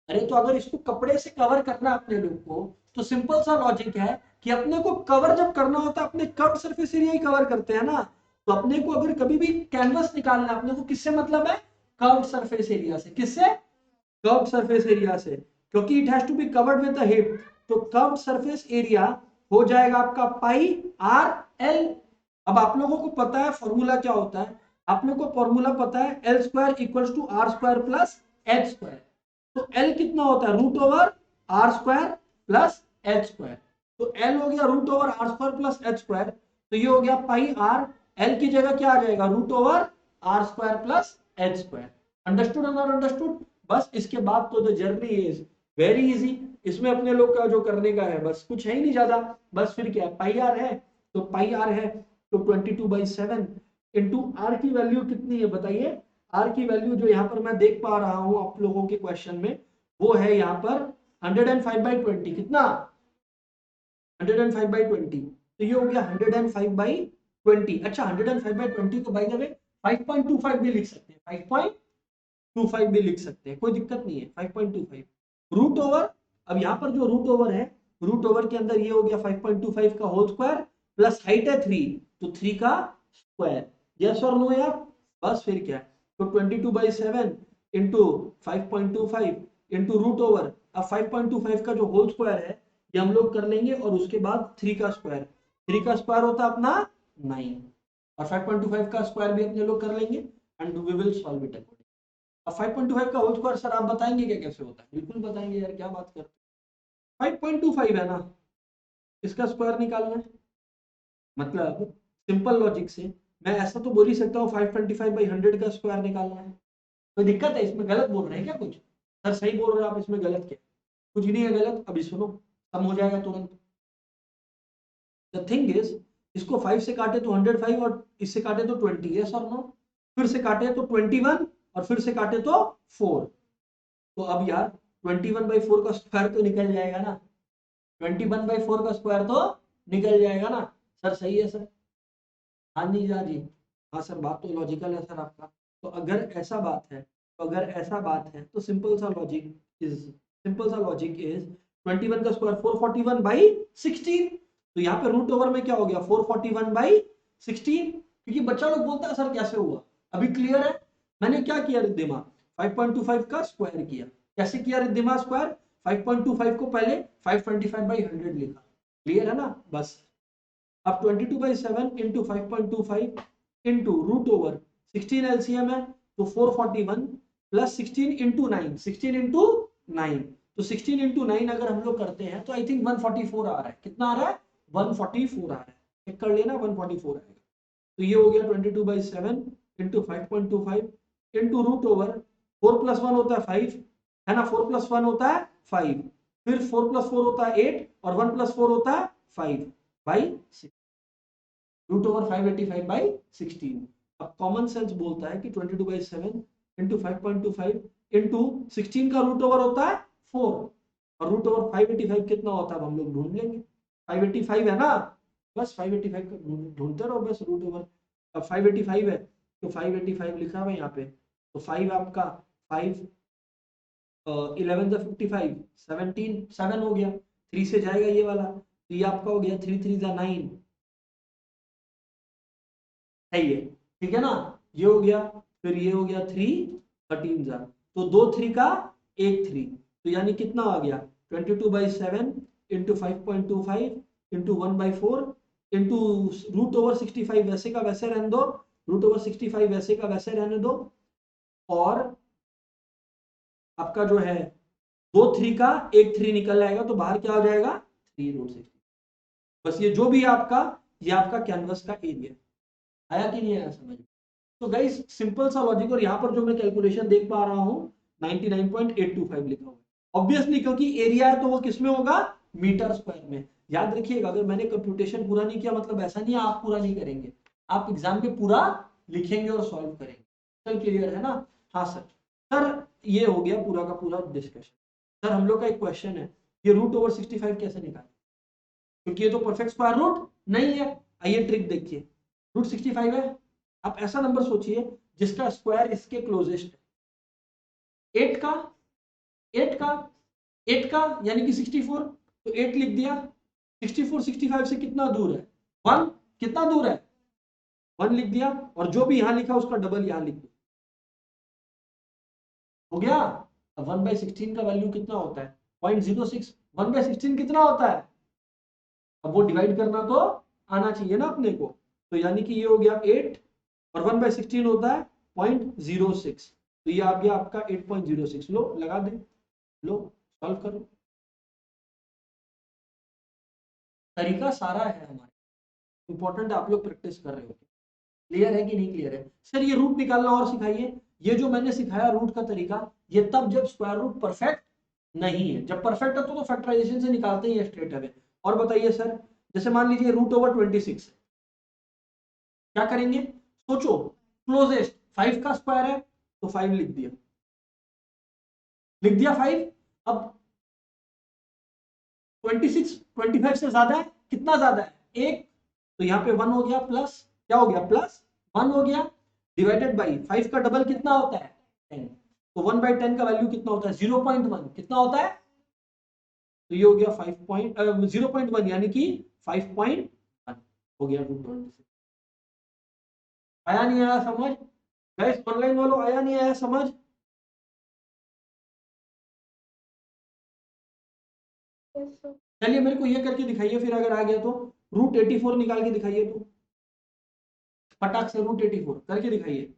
अरे तो अगर इसको कपड़े से कवर करना है अपने लोग को, तो सिंपल सा लॉजिक है कि अपने को कवर जब करना होता है अपने कर्व सरफेस एरिया ही कवर करते हैं ना। तो अपने को अगर कभी भी कैनवस निकालना है अपने को किससे मतलब है? कर्व सरफेस एरिया से। किससे? कर्व सरफेस एरिया से, क्योंकि it has to be covered with the hip. तो कर्व सरफेस एरिया हो जाएगा आपका पाई आर एल। अब आप लोगों को पता है फॉर्मूला क्या होता है, आप लोग को फॉर्मूला पता है L square equals to R square plus H square. तो एल कितना होता है root over R square plus H square. तो एल हो गया root over R square plus H square, तो ये हो गया पाई आर। एल की जगह क्या आ जाएगा root over R square plus H square. Understood और नॉट अंडरस्टूड? बस इसके बाद तो the journey is very easy. इसमें अपने लोग का जो करने का है बस कुछ है ही नहीं ज्यादा। बस फिर क्या पाई आर है, तो पाई आर है तो 22/7 इंटू आर की वैल्यू कितनी है बताइए। आर की वैल्यू जो यहाँ पर मैं देख पा रहा हूं आप लोगों के क्वेश्चन में वो है यहाँ पर 105/20। कितना? 105/20। तो ये हो गया 105/20। अच्छा 105/20 को बाय द वे 5.25 भी लिख सकते हैं, 5.25 भी लिख सकते हैं, कोई दिक्कत नहीं है। 5.25 रूट ओवर, अब यहाँ पर जो रूट ओवर है, रूट ओवर के अंदर ये हो गया 5.25 का होल स्क्वायर प्लस हाइट है 3, तो 3 का स्क्वायर। यस और नो यार? बस फिर क्या, तो 22/7 इंटू 5.25 इंटू रूट ओवर। अब 5.25 का जो होल स्क्वायर है ये हम लोग कर लेंगे और उसके बाद 3 का स्क्वायर। 3 का स्क्वायर होता है अपना 9 और 5.25 का स्क्वायर भी अपने लोग कर लेंगे and we will solve it according. अब 5.25 का होल स्क्वायर सर आप बताएंगे क्या कैसे होता है? बिल्कुल बताएंगे यार, क्या बात करते हैं। 5.25 है ना, इसका स्क्वायर निकालना है। मतलब सिंपल लॉजिक से मैं ऐसा तो बोल ही सकता हूँ 525/100 का स्क्वायर निकालना है। कोई दिक्कत है इसमें? गलत बोल रहे हैं क्या कुछ? सर सही बोल रहे हैं आप, इसमें गलत क्या? कुछ नहीं है गलत। अभी सुनो, कम हो जाएगा तुरंत। द थिंग इज, इसको 5 से काटे तो 105 और इससे काटे तो 20, यस और नो? फिर से काटे तो 21 और फिर से काटे तो 4। तो अब यार 21/4 का स्क्वायर तो निकल जाएगा ना, 21/4 का स्क्वायर तो निकल जाएगा ना। सर सही है सर। हाँ जी हाँ जी, हाँ सर बात तो लॉजिकल है सर आपका। तो अगर ऐसा बात है, तो अगर ऐसा बात है तो सिंपल सा लॉजिक इज 21 का स्क्वायर 441/16। तो यहाँ पे रूट ओवर में क्या हो गया 441/16, क्योंकि बच्चा लोग बोलता है सर कैसे हुआ। अभी क्लियर है? मैंने क्या किया रिद्धिमा, 5.25 का स्क्वायर किया। कैसे किया रिद्धिमा स्क्वायर? 5.25 को पहले 525/100 लिखा। क्लियर है ना? बस अब 22/7 into 5.25 into root over 16 LCM है तो 441 प्लस 16 इंटू 9, 16 इंटू 9, तो 16 इंटू 9 अगर हम लोग करते हैं तो आई थिंक 144 आ रहा है। कितना आ रहा है? 144 आ रहा है। चेक कर लेना, 144 आएगा। तो ये हो गया 22/7 इंटू 5.25 इंटू रूट ओवर 4 + 1 होता है 5, है ना? 4 + 1 होता है 5, फिर 4 + 4 होता है 8 और 1 + 4 होता है 5/6, रूट ओवर 585/16। अब कॉमन सेंस बोलता है कि 22/7 इंटू 5.25 इंटू 16 का रूट ओवर होता है 4 और रूट ओवर 585 कितना होता है हम लोग ढूंढ लेंगे। 585 है ना, बस 585 का ढूंढते रहो बस रूट ओवर। अब 585 है तो 585 लिखा हुआ है यहाँ पे, तो 5 आपका 5 11 × 55 17 7 हो गया, 3 से जाएगा ये वाला, तो ये आपका हो गया 3 3 × 9, सही है। ठीक है ना? ये हो गया, फिर ये हो गया 3 13 जा, तो 2 3 का 1 3, तो यानी कितना आ गया 22/7 into 5.25 into 1/4 into root over 65 वैसे का वैसे रहने दो, रूट ओवर 65 वैसे का वैसे रहने दो, और आपका जो है 2 3 का 1 3 निकल आएगा तो बाहर क्या हो जाएगा 3√60। बस ये जो भी है आपका, ये आपका कैनवस का एरिया। आया कि नहीं आया समझ? तो गाइस सिंपल सा लॉजिक, और यहाँ पर जो मैं कैलकुलेशन देख पा रहा हूँ 99.825 लिखा हुआ है। ऑब्वियसली क्योंकि एरिया है तो वो किस में होगा, मीटर स्क्वायर में। याद रखिएगा, अगर मैंने कंप्यूटेशन पूरा नहीं किया मतलब ऐसा नहीं है आप पूरा नहीं करेंगे, आप एग्जाम में पूरा लिखेंगे और सॉल्व करेंगे। चल क्लियर है ना? हाँ सर। सर ये हो गया पूरा का पूरा डिस्कशन। सर हम लोग का एक क्वेश्चन है, ये रूट ओवर 65 कैसे निकालें, क्योंकि ये तो परफेक्ट स्क्वायर रूट नहीं है। आइए ट्रिक देखिए, रूट 65 है, आप ऐसा नंबर सोचिए जिसका स्क्वायर इसके क्लोजेस्ट है। 8 का 8 का 8 का यानी कि 64, तो 8 लिख दिया। 64 65 से कितना दूर है 1, कितना दूर है 1 लिख दिया, और जो भी यहां लिखा उसका डबल यहां लिख दिया, हो गया। अब 1/16 का वैल्यू कितना होता है 0.06, 1/16 कितना होता है, अब वो डिवाइड करना तो आना चाहिए ना अपने को, तो यानी कि ये हो गया 8 और 1/16 होता है 0.06, तो ये आ गया आपका 8.06। लो लगा दे, लो सॉल्व करो। तरीका सारा है हमारा, इंपॉर्टेंट आप लोग प्रैक्टिस कर रहे हो। क्लियर है कि नहीं क्लियर है? सर ये रूट निकालना और सिखाइए। ये जो मैंने सिखाया रूट का तरीका, ये तब जब स्क्वायर रूट परफेक्ट नहीं है। जब परफेक्ट है तो फैक्टराइजेशन से निकालते ही स्ट्रेट अवे। और बताइए सर, जैसे मान लीजिए √26, क्या करेंगे? सोचो, क्लोजेस्ट 5 का स्क्वायर है तो 5 लिख दिया, 5। अब 26 25 से ज्यादा है, कितना ज्यादा है? 1, तो यहाँ पे 1 हो गया, प्लस क्या हो गया? प्लस 1 हो गया, डिवाइडेड बाई 5 का डबल कितना होता है? 10। तो 1/10 का वैल्यू कितना होता है? 0.1। कितना होता है? तो ये हो गया 0.1, यानी कि 5.1 हो गया √26। आया नहीं आया समझ? गाइस ऑनलाइन वालों, आया नहीं आया समझ? yes sir। चलिए मेरे को ये करके दिखाइए फिर, अगर आ गया तो √84 निकाल के दिखाइए, तो फटाक से √84 करके दिखाइए।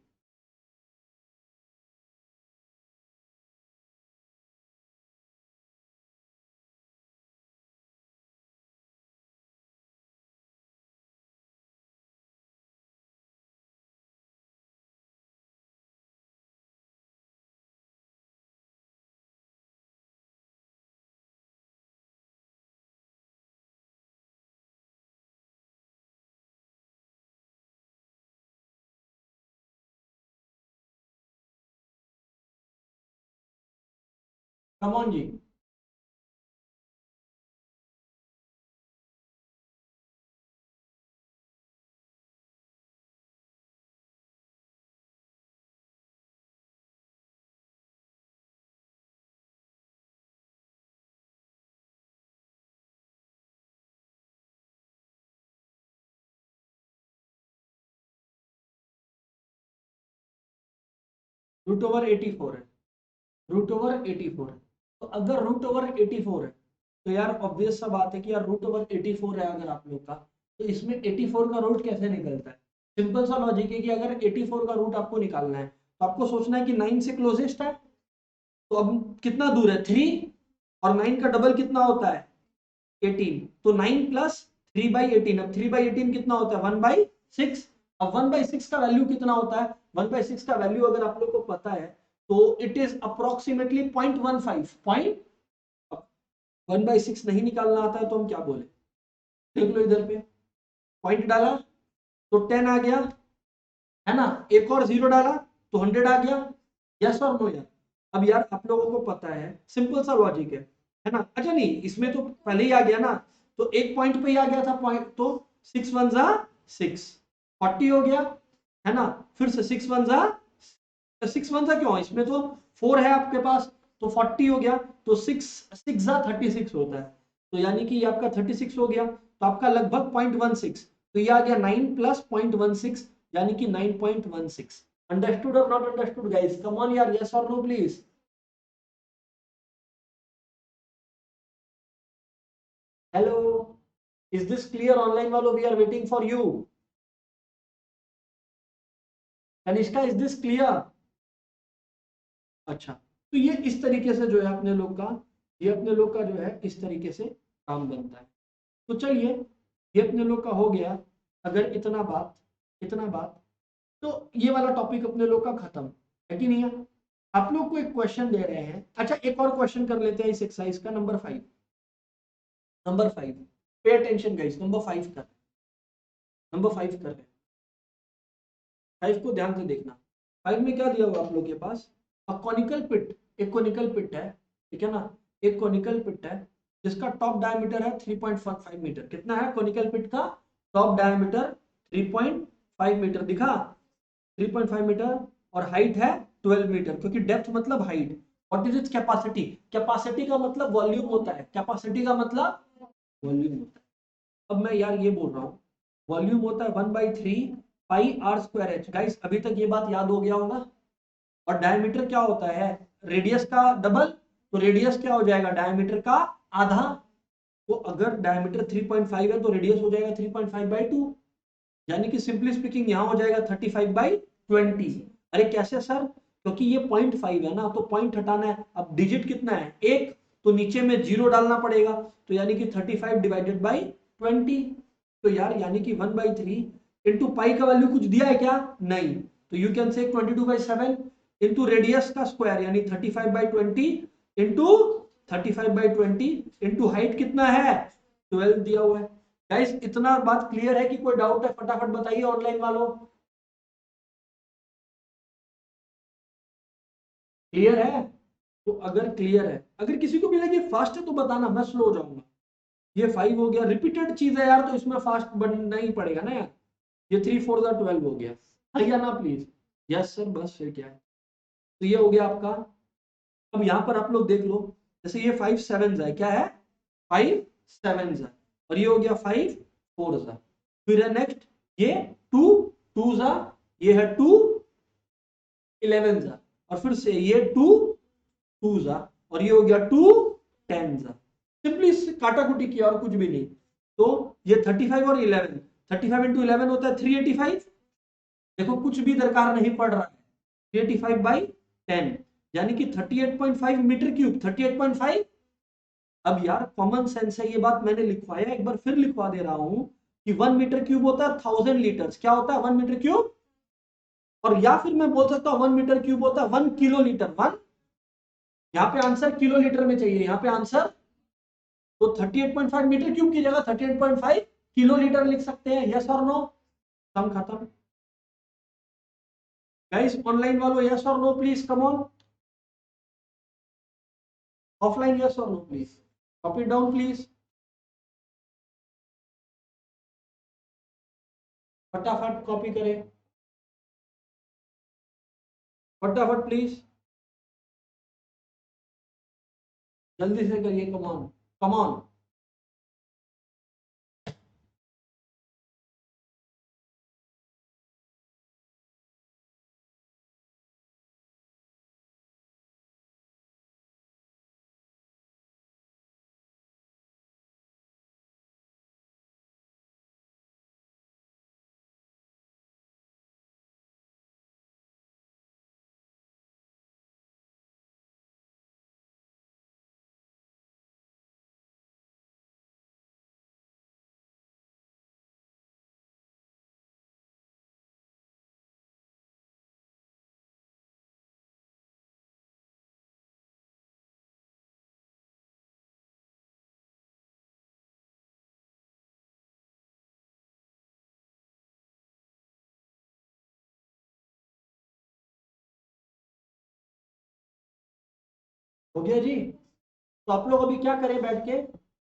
कम ऑन जी। √84 है, √84। तो अगर √84 है तो यार ऑब्वियस सा बात है कि यार √84 है अगर आप लोग का, तो इसमें 84 का रूट कैसे निकलता है? सिंपल सा लॉजिक है कि अगर 84 का रूट आपको निकालना है तो आपको सोचना है कि 9 से क्लोजेस्ट है, तो अब कितना दूर है? 3, और 9 का डबल कितना होता है? 18। तो 9 प्लस 3/18, अब 3/18 कितना होता है? 1/6। अब 1/6 का वैल्यू कितना होता है? 1/6 का वैल्यू अगर आप लोग को पता है तो इट इज अप्रोक्सीमेटली 0.15। 1/6 नहीं निकालना आता है तो हम क्या बोले? देख लो इधर पे, पॉइंट डाला तो 10 आ गया, है ना? एक और 0 डाला तो 100 आ गया। यस और नो यार? अब यार आप लोगों को पता है, सिंपल सा लॉजिक है ना? अच्छा नहीं, इसमें तो पहले ही आ गया ना, तो एक पॉइंट पे ही आ गया था पॉइंट, तो 6 1 जा 6, 40 हो गया, है ना? फिर से 6 1 जा 6 1 जा क्यों? इसमें तो 4 है आपके पास, तो 40 हो गया, तो 6 6 जा 36 होता है, तो यानी कि ये आपका 36 हो गया, तो आपका लगभग 0.16, तो ये आ गया 9 प्लस 0.16, यानी कि 9.16। अंडरस्टूड और not understood guys? Come on यार, यस और no please. Hello, is this clear? Online वालों, we are waiting for you. Kanishka, is this clear? अच्छा, तो ये इस तरीके से जो है अपने लोग का, ये अपने लोग का जो है इस तरीके से काम बनता है। तो चलिए, ये अपने लोग का हो गया। अगर इतना बात तो ये वाला टॉपिक अपने लोग का खत्म है कि नहीं है? आप लोग को एक क्वेश्चन दे रहे हैं। अच्छा, एक और क्वेश्चन कर लेते हैं इस एक्सरसाइज का, number 5। Pay attention guys, number 5 कर रहे हैं। 5 को ध्यान से देखना। 5 में क्या दिया हुआ आप लोग के पास? अ कॉनिकल पिट, एक कॉनिकल पिट है, ठीक है ना? एक कॉनिकल पिट है जिसका टॉप डायमीटर है 3.5 मीटर। कितना है कॉनिकल पिट का टॉप डायमीटर? 3.5 मीटर। दिखा? 3.5 मीटर, और हाइट है 12 मीटर, क्योंकि डेप्थ मतलब height. What is its capacity? Capacity का मतलब वॉल्यूम होता है, कैपेसिटी का मतलब वॉल्यूम होता है। अब मैं यार ये बोल रहा हूँ, वॉल्यूम होता है 1/3 πr²h। गाइस अभी तक ये बात याद हो गया होगा। और डायमीटर क्या होता है? रेडियस का डबल, तो रेडियस क्या हो जाएगा? डायमीटर का आधा। तो अगर डायमीटर 3.5 है तो रेडियस हो जाएगा 3.5/2। यानी कि सिंपली स्पीकिंग यहाँ हो जाएगा 35/20। अरे कैसे सर, क्योंकि ये 0.5 है ना, तो पॉइंट हटाना है। अब डिजिट कितना है, एक, तो नीचे में जीरो डालना पड़ेगा, तो यानी कि 35/20। तो यार यानी कि 1/3 इंटू पाई का वैल्यू कुछ दिया है क्या, नहीं, तो you can say 22/7 into radius का स्क्वायर यानी 35/20 इंटू 35/20 इंटू हाइट कितना है 12 दिया हुआ है। गाइस इतना बात क्लियर है कि कोई डाउट है फटाफट बताइए ऑनलाइन वालों। क्लियर है? तो अगर क्लियर है, अगर किसी को भी लगे फास्ट है तो बताना, मैं स्लो हो जाऊंगा। ये 5 हो गया, रिपीटेड चीज है यार, तो इसमें फास्ट बनना ही पड़ेगा ना यार। ये 3 4 12 हो गया, है या ना प्लीज? यस सर, बस फिर क्या है। तो ये हो गया आपका। अब यहाँ पर आप लोग देख लो, जैसे ये 5 7 है, क्या है 5 7 है, और ये हो गया 5 4 है। फिर है नेक्स्ट ये 2 2 जा, ये है 2 11 जा, और फिर से ये 2 2 जा, और ये हो गया 2 10 जा। सिंपली काटा कुटी किया और कुछ भी नहीं। तो ये 35 और 11, 35 इंटू 11 होता है 385। देखो कुछ भी दरकार नहीं पड़ रहा है, 385/10 यानी कि 38.5 मीटर क्यूब, 38.5। अब यार कॉमन सेंस है, ये बात मैंने लिखवाया, एक बार फिर लिखवा दे रहा हूं कि 1 मीटर क्यूब होता है 1000 लीटर्स। क्या होता है 1 मीटर क्यूब? और या फिर मैं बोल सकता हूं 1 मीटर क्यूब होता है 1 किलोलीटर। यहाँ पे आंसर किलो लीटर में चाहिए, यहाँ पे आंसर, तो 38.5 मीटर क्यूब की जगह 38.5 किलो लीटर लिख सकते हैं। यस और नो? सम खत्म। गाइस ऑनलाइन वालों यस और no please, come on. Offline yes और no please, copy down please, फटाफट कॉपी करें, फटाफट प्लीज, जल्दी से करिए, कम ऑन, कम ऑन। हो गया जी? तो आप लोग अभी क्या करें बैठ के,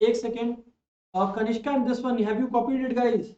एक second, Kanishka and this one, have you copied it guys?